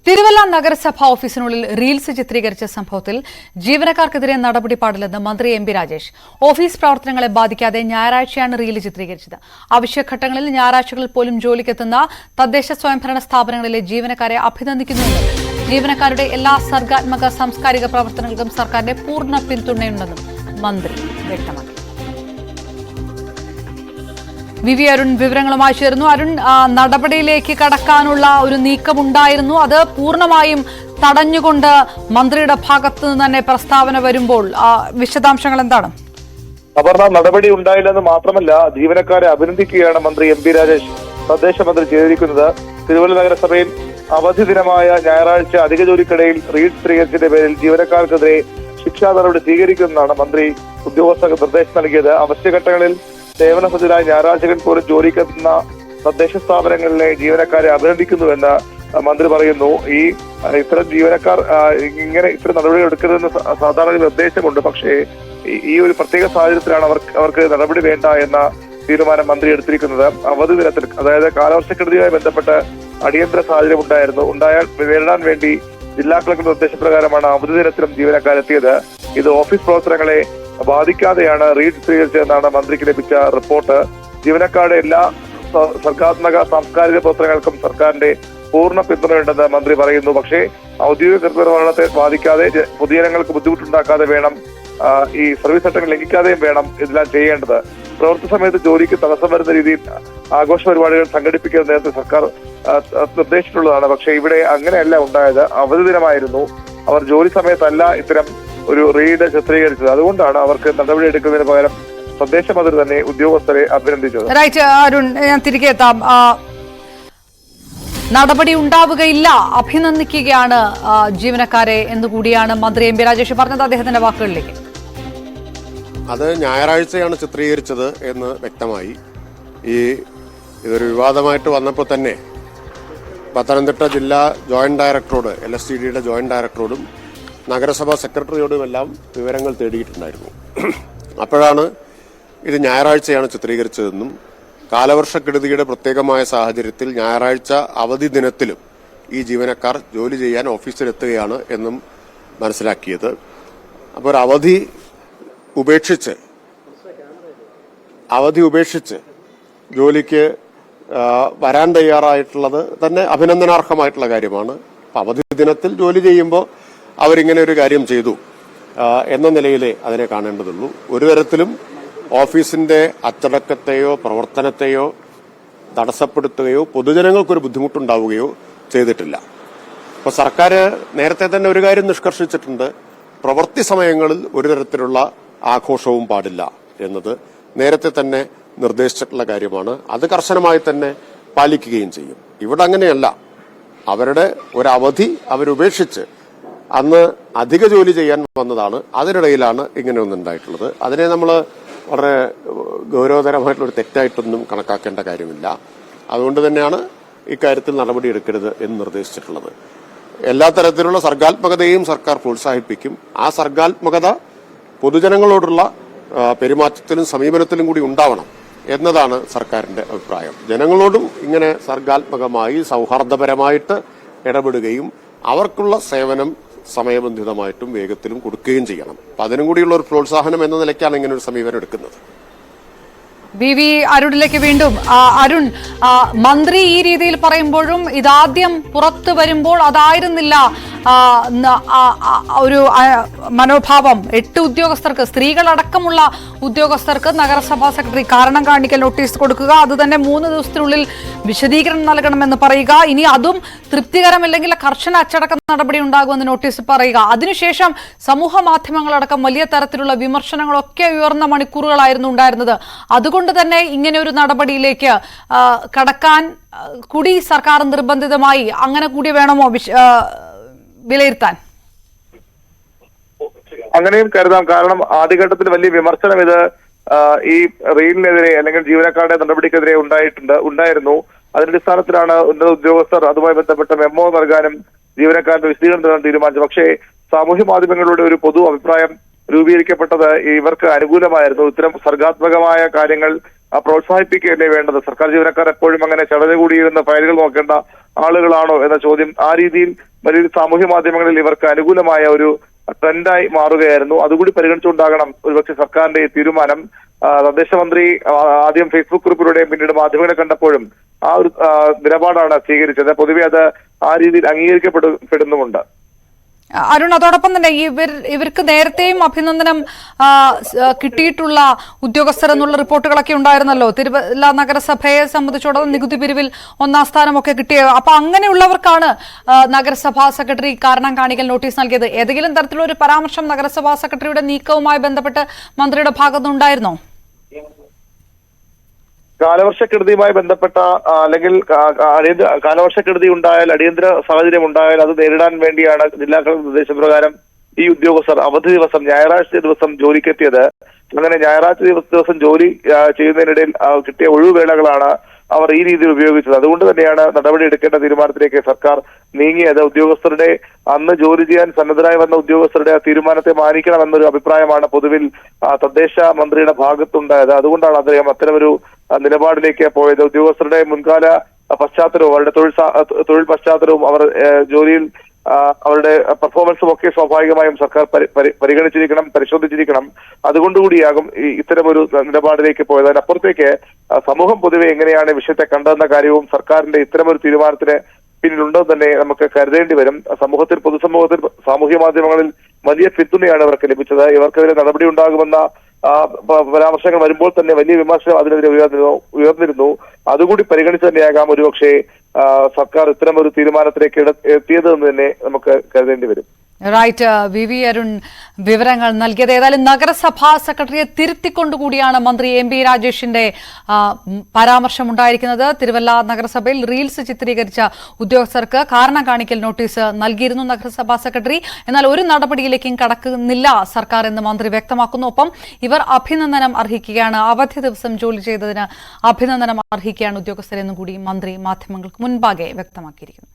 തിരുവല്ല നഗരസഭാ ഓഫീസിനുള്ളിൽ റീൽസ് ചിത്രീകരിച്ച സംഭവത്തിൽ ജീവനക്കാർക്കെതിരെ നടപടി പാടില്ലെന്ന് മന്ത്രി എം പി രാജേഷ്. ഓഫീസ് പ്രവർത്തനങ്ങളെ ബാധിക്കാതെ ഞായറാഴ്ചയാണ് റീൽ ചിത്രീകരിച്ചത്. അവശ്യഘട്ടങ്ങളിൽ ഞായറാഴ്ചകളിൽ പോലും ജോലിക്കെത്തുന്ന തദ്ദേശ സ്വയംഭരണ സ്ഥാപനങ്ങളിലെ ജീവനക്കാരെ അഭിനന്ദിക്കുന്നുവെന്നും ജീവനക്കാരുടെ എല്ലാ സർഗാത്മക സാംസ്കാരിക പ്രവർത്തനങ്ങൾക്കും സർക്കാരിന്റെ പൂർണ്ണ പിന്തുണയുണ്ടെന്നും മന്ത്രി വ്യക്തമാക്കി. വി അരുൺ വിവരങ്ങളുമായി ചേർന്നു. അരുൺ, നടപടിയിലേക്ക് കടക്കാനുള്ള ഒരു നീക്കമുണ്ടായിരുന്നു, അത് പൂർണ്ണമായും തടഞ്ഞുകൊണ്ട് മന്ത്രിയുടെ ഭാഗത്തു നിന്ന് തന്നെ പ്രസ്താവന വരുമ്പോൾ വിശദാംശങ്ങൾ എന്താണ്? അപർണ, നടപടി ഉണ്ടായില്ലെന്ന് മാത്രമല്ല, ജീവനക്കാരെ അഭിനന്ദിക്കുകയാണ് മന്ത്രി എം പി രാജേഷ് തദ്ദേശ മന്ത്രി ചെയ്തിരിക്കുന്നത്. തിരുവല്ല നഗരസഭയിൽ അവധി ദിനമായ ഞായറാഴ്ച അധിക ജോലിക്കിടയിൽ റീൽ ചിത്രീകരിച്ചതിന്റെ പേരിൽ ജീവനക്കാർക്കെതിരെ ശിക്ഷാ നടപടി സ്വീകരിക്കുമെന്നാണ് മന്ത്രി ഉദ്യോഗസ്ഥർക്ക് നിർദ്ദേശം നൽകിയത്. അവശ്യഘട്ടങ്ങളിൽ സേവനസജ്ജരായ ഞായറാഴ്ചകൾ പോലും ജോലിക്കെത്തുന്ന തദ്ദേശ സ്ഥാപനങ്ങളിലെ ജീവനക്കാരെ അഭിനന്ദിക്കുന്നുവെന്ന് മന്ത്രി പറയുന്നു. ഇത്തരം ജീവനക്കാർ ഇത്തരം നടപടികൾ എടുക്കരുതെന്ന് സാധാരണ നിർദ്ദേശമുണ്ട്. പക്ഷേ ഈ ഒരു പ്രത്യേക സാഹചര്യത്തിലാണ് അവർക്ക് നടപടി വേണ്ട എന്ന തീരുമാനം മന്ത്രി എടുത്തിരിക്കുന്നത്. അവധി ദിനത്തിൽ, അതായത് കാലവർഷക്കെടുതിയുമായി ബന്ധപ്പെട്ട് അടിയന്തര സാഹചര്യം ഉണ്ടായാൽ നേരിടാൻ വേണ്ടി ജില്ലാ കളക്ടർ നിർദ്ദേശപ്രകാരമാണ് അവധി ദിനത്തിലും ജീവനക്കാരെത്തിയത്. ഇത് ഓഫീസ് പ്രവർത്തനങ്ങളെ ബാധിക്കാതെയാണ് റീൽ ചിത്രീകരിച്ചതെന്നാണ് മന്ത്രിക്ക് ലഭിച്ച റിപ്പോർട്ട്. ജീവനക്കാരുടെ എല്ലാ സർഗാത്മക സാംസ്കാരിക പ്രവർത്തനങ്ങൾക്കും സർക്കാരിന്റെ പൂർണ്ണ പിന്തുണയുണ്ടെന്ന് മന്ത്രി പറയുന്നു. പക്ഷേ ഔദ്യോഗിക കൃത്യനിർവഹണത്തെ ബാധിക്കാതെ, പൊതുജനങ്ങൾക്ക് ബുദ്ധിമുട്ടുണ്ടാക്കാതെ വേണം, ഈ സർവീസ് ചട്ടങ്ങൾ ലംഘിക്കാതെയും വേണം ഇതെല്ലാം ചെയ്യേണ്ടത്. പ്രവൃത്തി സമയത്ത് ജോലിക്ക് തടസ്സം വരുന്ന രീതിയിൽ ആഘോഷ പരിപാടികൾ സംഘടിപ്പിക്കുന്ന നേരത്തെ സർക്കാർ നിർദ്ദേശിച്ചിട്ടുള്ളതാണ്. പക്ഷേ ഇവിടെ അങ്ങനെയല്ല ഉണ്ടായത്. അവധി ദിനമായിരുന്നു. അവർ ജോലി സമയത്തല്ല ഇത്തരം ഒരു റീഡ് ചിത്രീകരിച്ചത്. അതുകൊണ്ടാണ് അവർക്ക് നടപടി എടുക്കുന്നതിന് പകരം തദ്ദേശ മന്ത്രി തന്നെ ഉദ്യോഗസ്ഥരെ അഭിനന്ദിച്ചത്. അരുൺ, ഞാൻ തിരികെ എത്താം. നടപടി ഉണ്ടാവുകയില്ല, അഭിനന്ദിക്കുകയാണ് ജീവനക്കാരെ എന്നുകൂടിയാണ് മന്ത്രി എം പി രാജേഷ് പറഞ്ഞത്. അദ്ദേഹത്തിന്റെ വാക്കുകളിലേക്ക്. അത് ഞായറാഴ്ചയാണ് ചിത്രീകരിച്ചത് എന്ന് വ്യക്തമായി. ഇതൊരു വിവാദമായിട്ട് വന്നപ്പോൾ തന്നെ പത്തനംതിട്ട ജില്ലാ ജോയിന്റ് ഡയറക്ടറോട്, LSTDയുടെ ജോയിന്റ് ഡയറക്ടറോടും നഗരസഭാ സെക്രട്ടറിയോടുമെല്ലാം വിവരങ്ങൾ തേടിയിട്ടുണ്ടായിരുന്നു. അപ്പോഴാണ് ഇത് ഞായറാഴ്ചയാണ് ചിത്രീകരിച്ചതെന്നും കാലവർഷക്കെടുതിയുടെ പ്രത്യേകമായ സാഹചര്യത്തിൽ ഞായറാഴ്ച അവധി ദിനത്തിലും ഈ ജീവനക്കാർ ജോലി ചെയ്യാൻ ഓഫീസിലെത്തുകയാണ് എന്നും മനസ്സിലാക്കിയത്. അപ്പോൾ ഒരു അവധി ഉപേക്ഷിച്ച് ജോലിക്ക് വരാൻ തയ്യാറായിട്ടുള്ളത് തന്നെ അഭിനന്ദനാർഹമായിട്ടുള്ള കാര്യമാണ്. അപ്പം അവധി ദിനത്തിൽ ജോലി ചെയ്യുമ്പോൾ അവരിങ്ങനെ ഒരു കാര്യം ചെയ്തു എന്ന നിലയിലേ അതിനെ കാണേണ്ടതുള്ളൂ. ഒരു തരത്തിലും ഓഫീസിന്റെ അച്ചടക്കത്തെയോ പ്രവർത്തനത്തെയോ തടസ്സപ്പെടുത്തുകയോ പൊതുജനങ്ങൾക്കൊരു ബുദ്ധിമുട്ടുണ്ടാവുകയോ ചെയ്തിട്ടില്ല. അപ്പോൾ സർക്കാർ നേരത്തെ തന്നെ ഒരു കാര്യം നിഷ്കർഷിച്ചിട്ടുണ്ട്: പ്രവൃത്തി സമയങ്ങളിൽ ഒരു തരത്തിലുള്ള ആഘോഷവും പാടില്ല എന്നത് നേരത്തെ തന്നെ നിർദ്ദേശിച്ചിട്ടുള്ള കാര്യമാണ്. അത് കർശനമായി തന്നെ പാലിക്കുകയും ചെയ്യും. ഇവിടെ അങ്ങനെയല്ല. അവരുടെ ഒരു അവധി അവരുപേക്ഷിച്ച് അന്ന് അധിക ജോലി ചെയ്യാൻ വന്നതാണ്. അതിനിടയിലാണ് ഇങ്ങനെ ഒന്നുണ്ടായിട്ടുള്ളത്. അതിനെ നമ്മൾ വളരെ ഗൗരവതരമായിട്ടുള്ളൊരു തെറ്റായിട്ടൊന്നും കണക്കാക്കേണ്ട കാര്യമില്ല. അതുകൊണ്ട് തന്നെയാണ് ഇക്കാര്യത്തിൽ നടപടിയെടുക്കരുത് എന്ന് നിർദ്ദേശിച്ചിട്ടുള്ളത്. എല്ലാ തരത്തിലുള്ള സർഗാത്മകതയും സർക്കാർ പ്രോത്സാഹിപ്പിക്കും. ആ സർഗാത്മകത പൊതുജനങ്ങളോടുള്ള പെരുമാറ്റത്തിലും സമീപനത്തിലും കൂടി ഉണ്ടാവണം എന്നതാണ് സർക്കാരിന്റെ അഭിപ്രായം. ജനങ്ങളോടും ഇങ്ങനെ സർഗാത്മകമായി സൗഹാർദ്ദപരമായിട്ട് ഇടപെടുകയും അവർക്കുള്ള സേവനം സമയബന്ധിതമായിട്ടും വേഗത്തിലും കൊടുക്കുകയും ചെയ്യണം. അപ്പം അതിനും കൂടിയുള്ള ഒരു പ്രോത്സാഹനം എന്ന നിലയ്ക്കാണ് ഇങ്ങനെ ഒരു സമീപനം എടുക്കുന്നത്. വി അരുണിലേക്ക് വീണ്ടും. അരുൺ, മന്ത്രി ഈ രീതിയിൽ പറയുമ്പോഴും ഇതാദ്യം പുറത്തു വരുമ്പോൾ അതായിരുന്നില്ല ഒരു മനോഭാവം. 8 ഉദ്യോഗസ്ഥർക്ക്, സ്ത്രീകളടക്കമുള്ള ഉദ്യോഗസ്ഥർക്ക് നഗരസഭാ സെക്രട്ടറി കാരണം കാണിക്കൽ നോട്ടീസ് കൊടുക്കുക, അത് തന്നെ 3 ദിവസത്തിനുള്ളിൽ വിശദീകരണം നൽകണമെന്ന് പറയുക, ഇനി അതും തൃപ്തികരമല്ലെങ്കിൽ കർശന അച്ചടക്ക നടപടി ഉണ്ടാകുമെന്ന് നോട്ടീസ് പറയുക. അതിനുശേഷം സമൂഹ മാധ്യമങ്ങളടക്കം വലിയ തരത്തിലുള്ള വിമർശനങ്ങളൊക്കെ ഉയർന്ന മണിക്കൂറുകളായിരുന്നു ഉണ്ടായിരുന്നത്. അതുകൊണ്ട് തന്നെ ഇങ്ങനെ ഒരു നടപടിയിലേക്ക് കടക്കാൻ കൂടി സർക്കാർ നിർബന്ധിതമായി, അങ്ങനെ കൂടി വേണമോ വിലയിരുത്താൻ? അങ്ങനെയും കരുതാം. കാരണം ആദ്യഘട്ടത്തിൽ വലിയ വിമർശനം ഇത് ഈ റീലിനെതിരെ അല്ലെങ്കിൽ ജീവനക്കാരുടെ നടപടിക്കെതിരെ ഉണ്ടായിരുന്നു. അതിന്റെ അടിസ്ഥാനത്തിലാണ് ഉന്നത ഉദ്യോഗസ്ഥർ അതുമായി ബന്ധപ്പെട്ട മെമ്മോ നൽകാനും ജീവനക്കാരുടെ വിശദീകരണം നൽകാൻ തീരുമാനിച്ചത്. പക്ഷേ സാമൂഹ്യ മാധ്യമങ്ങളുടെ ഒരു പൊതു അഭിപ്രായം രൂപീകരിക്കപ്പെട്ടത് ഇവർക്ക് അനുകൂലമായിരുന്നു. ഇത്തരം സർഗാത്മകമായ കാര്യങ്ങൾ പ്രോത്സാഹിപ്പിക്കുകയല്ലേ വേണ്ടത്? സർക്കാർ ജീവനക്കാർ എപ്പോഴും അങ്ങനെ ചടഞ്ഞുകൂടിയിരുന്ന ഫയലുകൾ നോക്കേണ്ട ആളുകളാണോ എന്ന ചോദ്യം ആ രീതിയിൽ വലിയൊരു സാമൂഹ്യ മാധ്യമങ്ങളിൽ ഇവർക്ക് അനുകൂലമായ ഒരു ട്രെൻഡായി മാറുകയായിരുന്നു. അതുകൂടി പരിഗണിച്ചുകൊണ്ടാകണം ഒരുപക്ഷെ സർക്കാരിന്റെ ഈ തീരുമാനം. തദ്ദേശ മന്ത്രി ആദ്യം ഫേസ്ബുക്ക് കുറിപ്പിലൂടെയും പിന്നീട് മാധ്യമങ്ങളെ കണ്ടപ്പോഴും ആ ഒരു നിലപാടാണ് സ്വീകരിച്ചത്. പൊതുവെ അത് ആ രീതിയിൽ അംഗീകരിക്കപ്പെടുന്നുമുണ്ട്. അരുൺ, അതോടൊപ്പം തന്നെ ഇവർക്ക് നേരത്തെയും അഭിനന്ദനം കിട്ടിയിട്ടുള്ള ഉദ്യോഗസ്ഥർ എന്നുള്ള റിപ്പോർട്ടുകളൊക്കെ ഉണ്ടായിരുന്നല്ലോ. തിരുവല്ല നഗരസഭയെ സംബന്ധിച്ചിടത്തോളം നികുതി പിരിവിൽ 1ാം സ്ഥാനമൊക്കെ കിട്ടിയത്. അപ്പൊ അങ്ങനെയുള്ളവർക്കാണ് നഗരസഭാ സെക്രട്ടറി കാരണം കാണിക്കൽ നോട്ടീസ് നൽകിയത്. ഏതെങ്കിലും തരത്തിലുള്ള ഒരു പരാമർശം നഗരസഭാ സെക്രട്ടറിയുടെ നീക്കവുമായി ബന്ധപ്പെട്ട് മന്ത്രിയുടെ ഭാഗത്തുനിന്നുണ്ടായിരുന്നോ? കാലവർഷക്കെടുതിയുമായി ബന്ധപ്പെട്ട അല്ലെങ്കിൽ കാലവർഷക്കെടുതി ഉണ്ടായാൽ, അടിയന്തര സാഹചര്യം ഉണ്ടായാൽ അത് നേരിടാൻ വേണ്ടിയാണ് ജില്ലാ കളക്ടർ നിർദ്ദേശപ്രകാരം ഈ ഉദ്യോഗസ്ഥർ അവധി ദിവസം ഞായറാഴ്ച ദിവസം ജോലിക്കെത്തിയത്. അങ്ങനെ ഞായറാഴ്ച ദിവസം ജോലി ചെയ്യുന്നതിനിടയിൽ കിട്ടിയ ഒഴിവുവേളകളാണ് അവർ ഈ രീതിയിൽ ഉപയോഗിച്ചത്. അതുകൊണ്ട് തന്നെയാണ് നടപടി എടുക്കേണ്ട തീരുമാനത്തിലേക്ക് സർക്കാർ നീങ്ങിയത്. ഉദ്യോഗസ്ഥരുടെ അന്ന് ജോലി ചെയ്യാൻ സന്നദ്ധരായി വന്ന ഉദ്യോഗസ്ഥരുടെ തീരുമാനത്തെ മാനിക്കണമെന്നൊരു അഭിപ്രായമാണ് പൊതുവിൽ തദ്ദേശ മന്ത്രിയുടെ ഭാഗത്തുണ്ടായത്. അതുകൊണ്ടാണ് അദ്ദേഹം അത്തരമൊരു നിലപാടിലേക്ക് പോയത്. ഉദ്യോഗസ്ഥരുടെ മുൻകാല പശ്ചാത്തലവും അവരുടെ തൊഴിൽ പശ്ചാത്തലവും അവർ ജോലിയിൽ അവരുടെ പെർഫോമൻസും ഒക്കെ സ്വാഭാവികമായും സർക്കാർ പരിഗണിച്ചിരിക്കണം, പരിശോധിച്ചിരിക്കണം. അതുകൊണ്ടുകൂടിയാകും ഇത്തരമൊരു നിലപാടിലേക്ക് പോയത്. അതിനപ്പുറത്തേക്ക് സമൂഹം പൊതുവെ എങ്ങനെയാണ് വിഷയത്തെ കണ്ടതെന്ന കാര്യവും സർക്കാരിന്റെ ഇത്തരമൊരു തീരുമാനത്തിന് പിന്നിലുണ്ടോ തന്നെ നമുക്ക് കരുതേണ്ടി വരും. പൊതുസമൂഹത്തിൽ സാമൂഹ്യ മാധ്യമങ്ങളിൽ വലിയ പിന്തുണയാണ് ഇവർക്ക് ലഭിച്ചത്. ഇവർക്കെതിരെ നടപടി ഉണ്ടാകുമെന്ന പരാമർശങ്ങൾ വരുമ്പോൾ തന്നെ വലിയ വിമർശനം അതിനെതിരെ ഉയർന്നിരുന്നു. അതുകൂടി പരിഗണിച്ച് തന്നെയാകാം ഒരുപക്ഷെ സർക്കാർ ഇത്തരമൊരു തീരുമാനത്തിലേക്ക് എത്തിയത് എന്ന് തന്നെ നമുക്ക് കരുതേണ്ടി വരും. റൈറ്റ്, വി അരുൺ വിവരങ്ങൾ നൽകിയത്. ഏതായാലും നഗരസഭാ സെക്രട്ടറിയെ തിരുത്തിക്കൊണ്ടുകൂടിയാണ് മന്ത്രി എം പി രാജേഷിന്റെ പരാമർശം ഉണ്ടായിരിക്കുന്നത്. തിരുവല്ല നഗരസഭയിൽ റീൽസ് ചിത്രീകരിച്ച ഉദ്യോഗസ്ഥർക്ക് കാരണം കാണിക്കൽ നോട്ടീസ് നൽകിയിരുന്നു നഗരസഭാ സെക്രട്ടറി. എന്നാൽ ഒരു നടപടിയിലേക്കും കടക്കുന്നില്ല സർക്കാർ എന്ന് മന്ത്രി വ്യക്തമാക്കുന്നു. ഒപ്പം ഇവർ അഭിനന്ദനം അർഹിക്കുകയാണ്, അവധി ദിവസം ജോലി ചെയ്തതിന് അഭിനന്ദനം അർഹിക്കുകയാണ് ഉദ്യോഗസ്ഥരെന്നും കൂടി മന്ത്രി മാധ്യമങ്ങൾക്ക് മുൻപാകെ വ്യക്തമാക്കിയിരിക്കുന്നു.